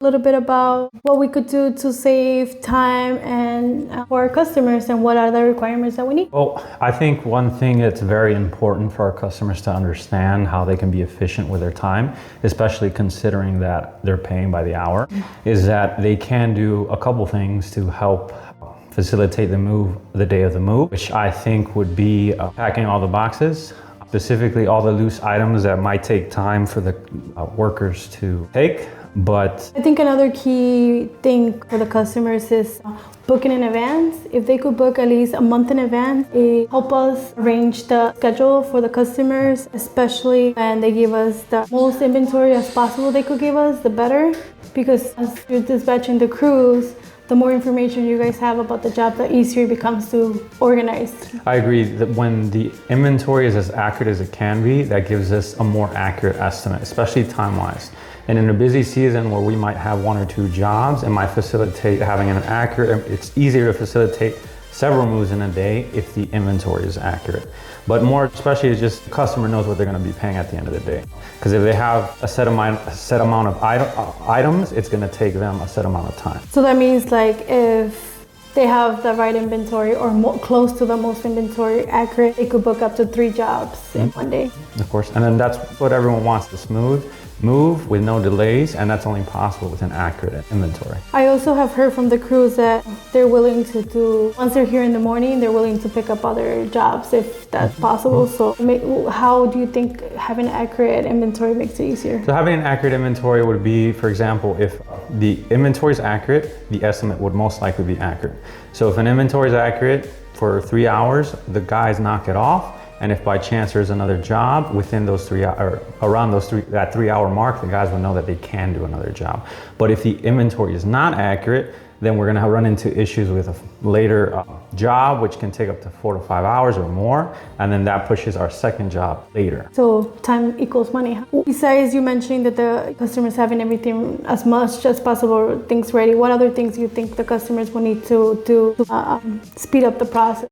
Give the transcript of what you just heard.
a little bit about what we could do to save time and for our customers and what are the requirements that we need. Well, I think one thing that's very important for our customers to understand how they can be efficient with their time, especially considering that they're paying by the hour, is that they can do a couple things to help facilitate the move the day of the move, which I think would be packing all the boxes, specifically all the loose items that might take time for the workers to take. But I think another key thing for the customers is booking in advance. If they could book at least a month in advance, it help us arrange the schedule for the customers, especially when they give us the most inventory as possible they could give us, the better. Because as you're dispatching the crews, the more information you guys have about the job, the easier it becomes to organize. I agree that when the inventory is as accurate as it can be, that gives us a more accurate estimate, especially time-wise. And in a busy season where we might have one or two jobs, it might facilitate having an accurate, it's easier to facilitate several moves in a day if the inventory is accurate. But more especially, it's just the customer knows what they're going to be paying at the end of the day. Because if they have a set amount of items, it's going to take them a set amount of time. So that means like if they have the right inventory or close to the most inventory accurate, they could book up to 3 jobs in one day. Of course, and then that's what everyone wants, the smooth move with no delays, and that's only possible with an accurate inventory. I also have heard from the crews that they're willing to do, once they're here in the morning, they're willing to pick up other jobs if that's possible. So how do you think having an accurate inventory makes it easier? So having an accurate inventory would be, for example, if the inventory is accurate, the estimate would most likely be accurate. So if an inventory is accurate for 3 hours, the guys knock it off. And if by chance there's another job within those 3 hours, or around that 3 hour mark, the guys will know that they can do another job. But if the inventory is not accurate, then we're gonna run into issues with a later job, which can take up to 4 to 5 hours or more. And then that pushes our second job later. So time equals money. Besides you mentioning that the customers having everything as much as possible, things ready, what other things do you think the customers will need to do to speed up the process?